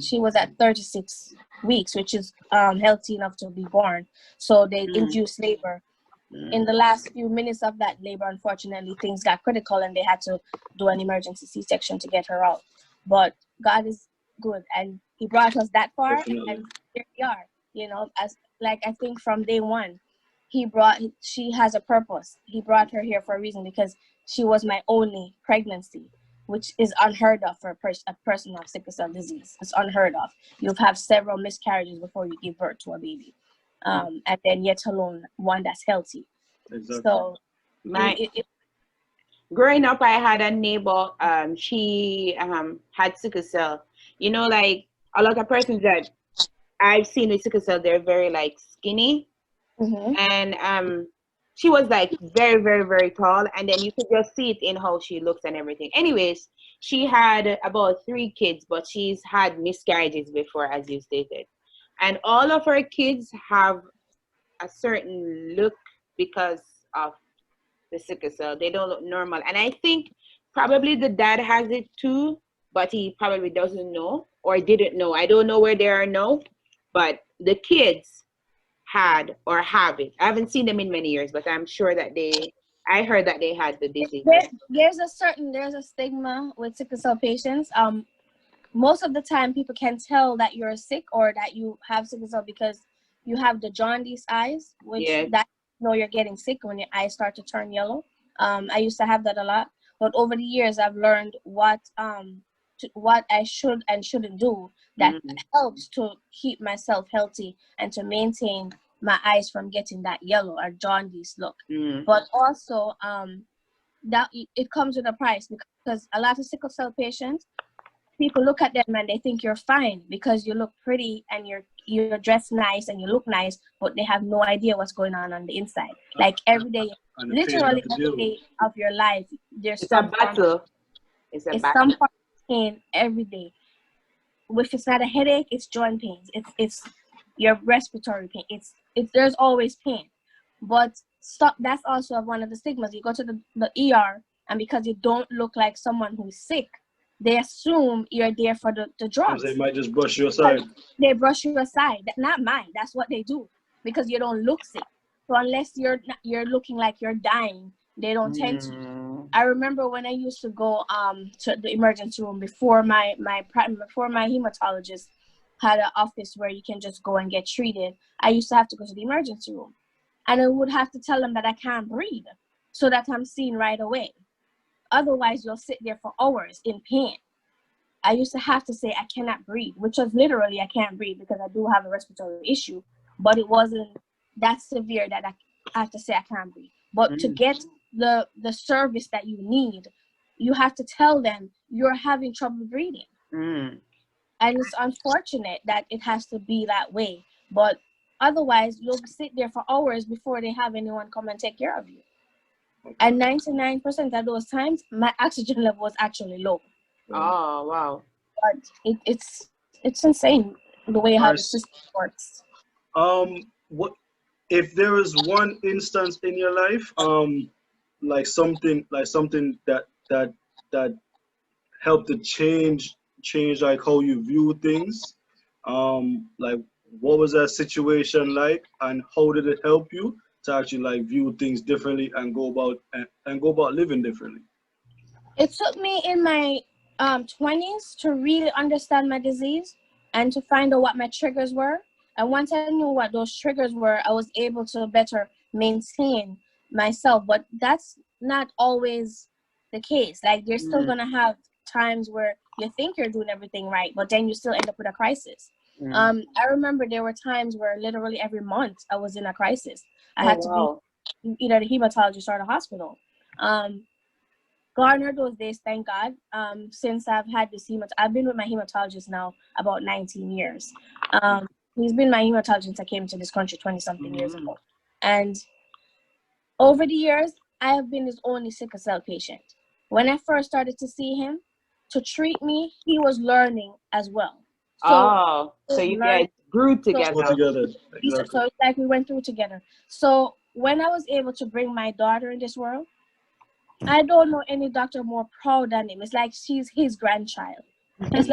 she was at 36 weeks, which is healthy enough to be born. So they induced labor. In the last few minutes of that labor, unfortunately, things got critical and they had to do an emergency C-section to get her out. But God is good, and He brought us that far, and here we are. You know, as like I think from day one, she has a purpose. He brought her here for a reason, because she was my only pregnancy, which is unheard of for a person of sickle cell disease. It's unheard of. You'll have several miscarriages before you give birth to a baby, and then yet alone one that's healthy. Exactly. So, growing up, I had a neighbor. She had sickle cell. You know, like a lot of persons that I've seen with sickle cell, they're very like skinny, and she was like very, very, very tall, and then you could just see it in how she looks and everything. Anyways, she had about 3 kids, but she's had miscarriages before, as you stated, and all of her kids have a certain look because of the sickle cell. They don't look normal, and I think probably the dad has it too, but he probably doesn't know or didn't know. I don't know where they are now, but the kids had or have it. I haven't seen them in many years, but I'm sure that I heard that they had the disease. There's a stigma with sickle cell patients. Most of the time people can tell that you're sick or that you have sickle cell because you have the jaundice eyes, which that you know you're getting sick when your eyes start to turn yellow. I used to have that a lot, but over the years I've learned what I should and shouldn't do that helps to keep myself healthy and to maintain my eyes from getting that yellow or jaundice look. But also that it comes with a price, because a lot of sickle cell patients, people look at them and they think you're fine because you look pretty and you're dressed nice and you look nice, but they have no idea what's going on the inside. Like every day, literally every day of your life, there's some battle. It's some form of pain every day. If it's not a headache, it's joint pains. It's your respiratory pain. It's there's always pain. But that's also one of the stigmas. You go to the ER, and because you don't look like someone who's sick, they assume you're there for the drugs. They might just brush you aside. They brush you aside. Not mine. That's what they do, because you don't look sick. So unless you're looking like you're dying, they don't tend to. I remember when I used to go to the emergency room before my hematologist had an office where you can just go and get treated. I used to have to go to the emergency room, and I would have to tell them that I can't breathe so that I'm seen right away. Otherwise, you'll sit there for hours in pain. I used to have to say I cannot breathe, which was literally I can't breathe because I do have a respiratory issue, but it wasn't that severe that I have to say I can't breathe. But to get the service that you need, you have to tell them you're having trouble breathing. And it's unfortunate that it has to be that way. But otherwise, you'll sit there for hours before they have anyone come and take care of you. And 99% of those times, my oxygen level was actually low. Oh, wow. But it's insane the way how the system works. What if there is one instance in your life, like something that helped to change like how you view things, like what was that situation like, and how did it help you to actually like view things differently and go about living differently? It took me in my 20s to really understand my disease and to find out what my triggers were. And once I knew what those triggers were, I was able to better maintain myself. But that's not always the case. Like, you're still going to have times where you think you're doing everything right, but then you still end up with a crisis. I remember there were times where literally every month I was in a crisis. I had to be either the hematologist or the hospital. Gone are those days, thank God. Since I've had this I've been with my hematologist now about 19 years. He's been my hematologist since I came to this country 20-something years ago. And over the years, I have been his only sickle cell patient. When I first started to see him, to treat me, he was learning as well. So you guys grew together. Exactly. So it's like we went through together. So when I was able to bring my daughter in this world, I don't know any doctor more proud than him. It's like she's his grandchild. It's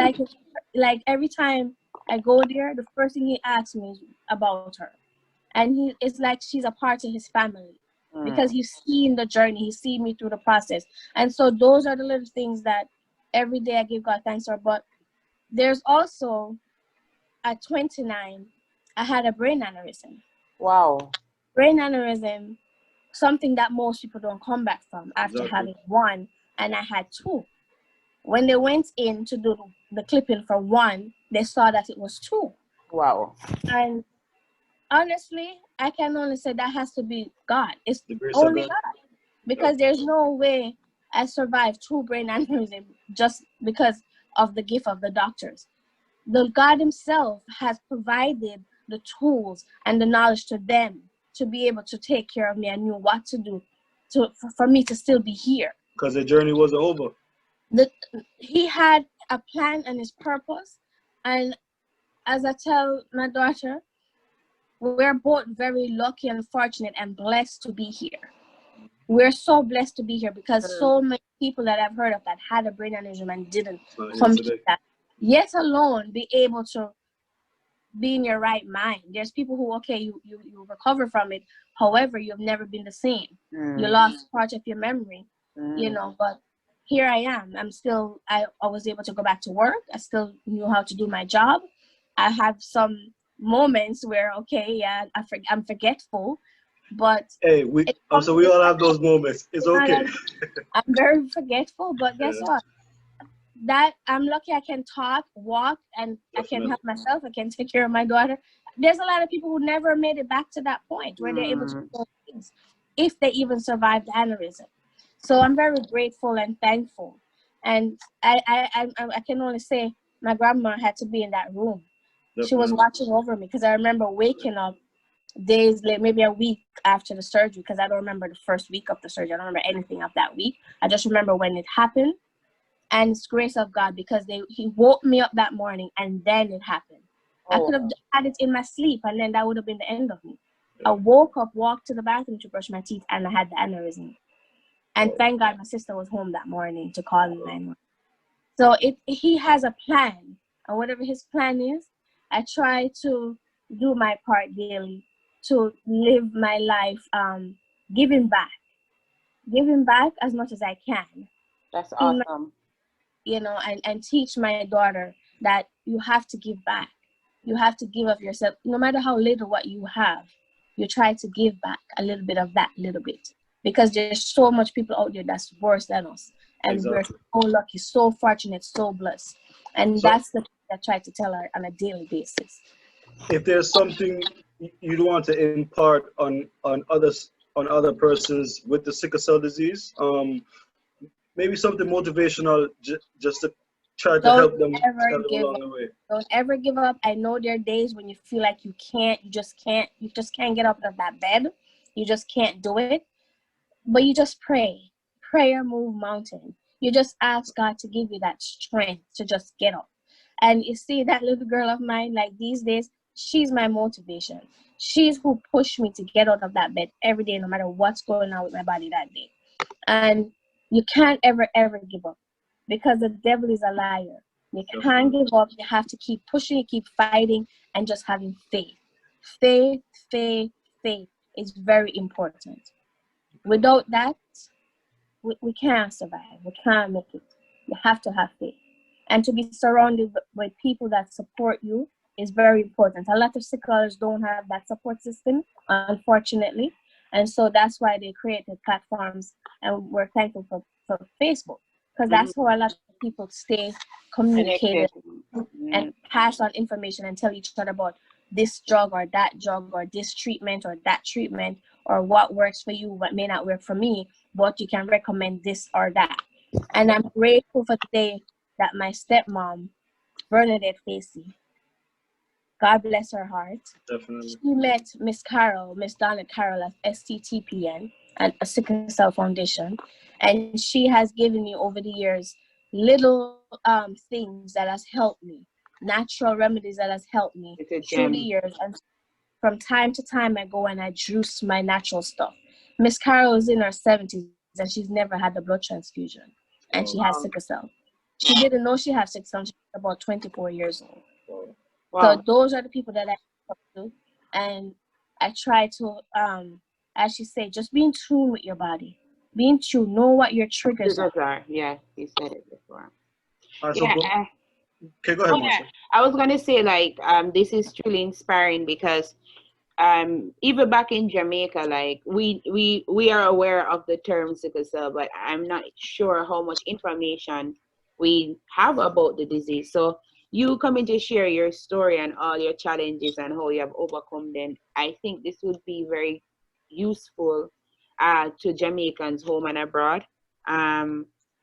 like every time I go there, the first thing he asks me is about her. And it's like she's a part of his family because he's seen the journey, he's seen me through the process. And so those are the little things that every day I give God thanks for. But there's also, at 29, I had a brain aneurysm. Wow. Brain aneurysm, something that most people don't come back from after having one, and I had two. When they went in to do the clipping for one, they saw that it was two. Wow. And honestly, I can only say that has to be God. It's only God. Because there's no way I survived two brain aneurysms just because of the gift of the doctors. The God himself has provided the tools and the knowledge to them to be able to take care of me and knew what to do for me to still be here. Because the journey wasn't over. He had a plan and his purpose. And as I tell my daughter, we're both very lucky and fortunate and blessed to be here. We're so blessed to be here because so many people that I've heard of that had a brain aneurysm and didn't come to that, yet alone be able to be in your right mind. There's people who, okay, you recover from it. However, you've never been the same. You lost part of your memory, you know, but here I am. I was able to go back to work. I still knew how to do my job. I have some moments where, okay, yeah, I'm forgetful, but hey, we all have those moments. It's okay. I'm very forgetful, but guess what? That I'm lucky I can talk, walk, and I can help myself. I can take care of my daughter. There's a lot of people who never made it back to that point where they're able to do those things, if they even survived the aneurysm. So I'm very grateful and thankful. And I can only say my grandma had to be in that room. Definitely. She was watching over me because I remember waking up days late, maybe a week after the surgery, because I don't remember the first week of the surgery. I don't remember anything of that week. I just remember when it happened. And it's grace of God because he woke me up that morning and then it happened. I could have had it in my sleep and then that would have been the end of me. I woke up, walked to the bathroom to brush my teeth, and I had the aneurysm. And thank God my sister was home that morning to call 911. So he has a plan, and whatever his plan is, I try to do my part daily to live my life giving back as much as I can. That's awesome. You know, and teach my daughter that you have to give back. You have to give of yourself. No matter how little what you have, you try to give back a little bit of that little bit. Because there's so much people out there that's worse than us. And we're so lucky, so fortunate, so blessed. And that's the thing I try to tell her on a daily basis. If there's something you'd want to impart on other persons with the sickle cell disease, maybe something motivational, just to try to help them along the way. Don't ever give up. I know there are days when you feel like you just can't get up out of that bed. You just can't do it. But you just pray. Prayer move mountain. You just ask God to give you that strength to just get up. And you see that little girl of mine, like these days, she's my motivation. She's who pushed me to get out of that bed every day, no matter what's going on with my body that day. And you can't ever give up because the devil is a liar. You can't give up. You have to keep pushing, keep fighting, and just having faith. Faith is very important. Without that, we can't survive. We can't make it. You have to have faith. And to be surrounded by people that support you is very important. A lot of sicklers don't have that support system, unfortunately. And so that's why they created platforms, and we're thankful for Facebook, because that's how a lot of people stay communicated and pass on information and tell each other about this drug or that drug or this treatment or that treatment or what works for you, what may not work for me, but you can recommend this or that. And I'm grateful for the day that my stepmom, Bernadette Facey, God bless her heart. Definitely. She met Miss Donna Carroll at STTPN and a Sickle Cell Foundation. And she has given me over the years little things that has helped me, natural remedies that has helped me through the years. And from time to time, I go and I juice my natural stuff. Miss Carroll is in her 70s and she's never had a blood transfusion. And she has sickle cell. She didn't know she had sickle cell. She was about 24 years old. Wow. So those are the people that I talk to, and I try to, as you say, just be in tune with your body. Be in tune. Know what your triggers are. Yeah, you said it before. All right, Yeah. Okay, go ahead, Marsha. I was gonna say, like, this is truly inspiring because even back in Jamaica, like we are aware of the term sickle cell, but I'm not sure how much information we have about the disease. So you coming to share your story and all your challenges and how you have overcome them, I think this would be very useful to Jamaicans home and abroad.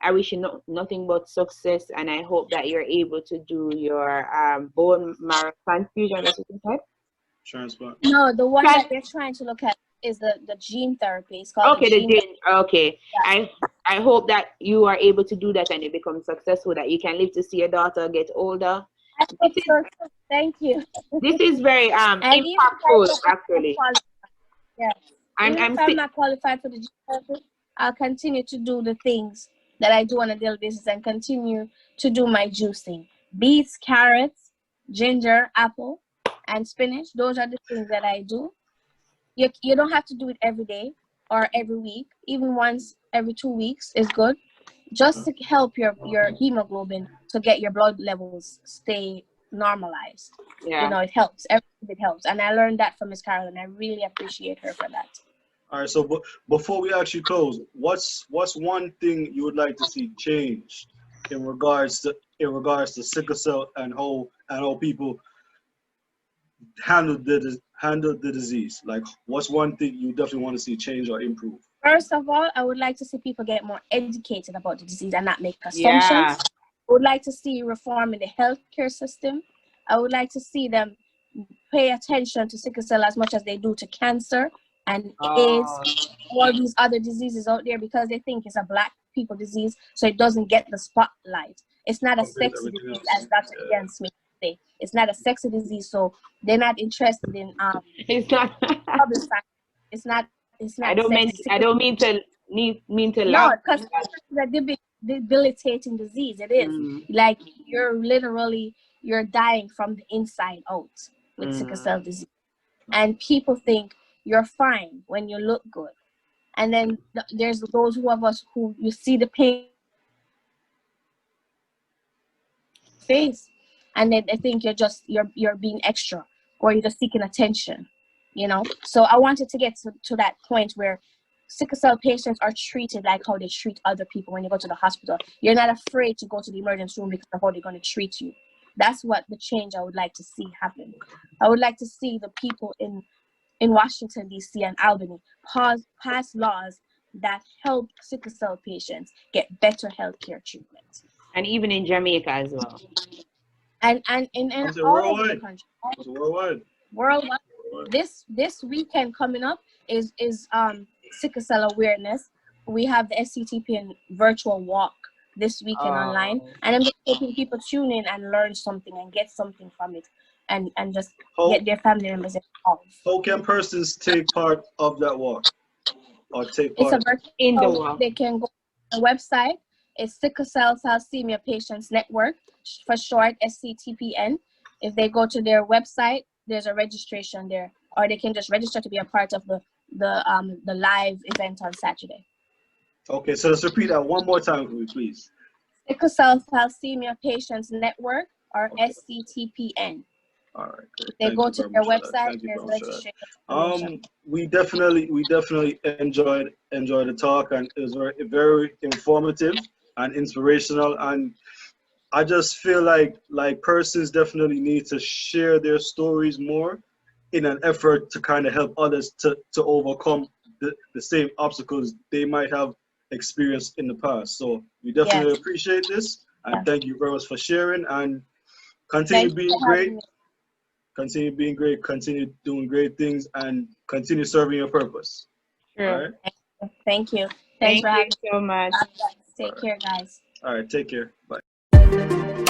I wish you nothing but success, and I hope that you're able to do your bone marrow transfusion. That's what you said? Transplant. No, the one that they're trying to look at is the gene therapy. It's called the gene. Okay. Yeah. I hope that you are able to do that and you become successful, that you can live to see your daughter get older. Thank you. This is very impactful, actually. Yeah. Even if I'm not qualified for the gene therapy, I'll continue to do the things that I do on a daily basis and continue to do my juicing. Beets, carrots, ginger, apple, and spinach. Those are the things that I do. You don't have to do it every day or every week. Even once every 2 weeks is good. Just to help your hemoglobin to get your blood levels stay normalized. Yeah. You know, it helps. Everything it helps. And I learned that from Miss Karlene. I really appreciate her for that. All right, so before we actually close, what's one thing you would like to see change in regards to sickle cell and how people handle the disease? Like, what's one thing you definitely want to see change or improve? First of all, I would like to see people get more educated about the disease and not make assumptions. Yeah. I would like to see reform in the healthcare system. I would like to see them pay attention to sickle cell as much as they do to cancer and AIDS, all these other diseases out there, because they think it's a black people disease, so it doesn't get the spotlight. It's not a sexy disease, as Dr. Ian Smith say. It's not a sexy disease, so they're not interested in it's not publicizing. It's not. I don't mean to no, laugh. because it's a debilitating disease. It is like you're dying from the inside out with sickle cell disease, and people think you're fine when you look good, and then there's those of us who you see the pain face, and then they think you're being extra or you're just seeking attention, you know. So I wanted to get to that point where sickle cell patients are treated like how they treat other people when you go to the hospital. You're not afraid to go to the emergency room because of how they're going to treat you. That's what the change I would like to see happen. I would like to see the people in Washington, D.C. and Albany pass laws that help sickle cell patients get better healthcare treatment. And even in Jamaica as well. And in all over the country. Worldwide. This weekend coming up is sickle cell awareness. We have the SCTPN virtual walk this weekend online, and I'm just hoping people tune in and learn something and get something from it, and just get their family members involved. How can persons take part of that walk or take part? It's a virtual in the walk. They can go to the website. It's Sickle Cell Thalassemia Patients Network, for short, SCTPN. If they go to their website, there's a registration there, or they can just register to be a part of the live event on Saturday. Okay, so let's repeat that one more time for me, please. Sickle Cell Thalassemia Patients Network, or SCTPN. All right, great. They go to their website. There's registration. We definitely enjoyed the talk, and it was very informative and inspirational. And I just feel like persons definitely need to share their stories more in an effort to kind of help others to overcome the same obstacles they might have experienced in the past. So we definitely appreciate this, and thank you very much for sharing, and continue being great. Continue being great, continue doing great things, and continue serving your purpose. Sure. All right? Thank you. Thank you so much. Take care, guys. All right, take care. Bye.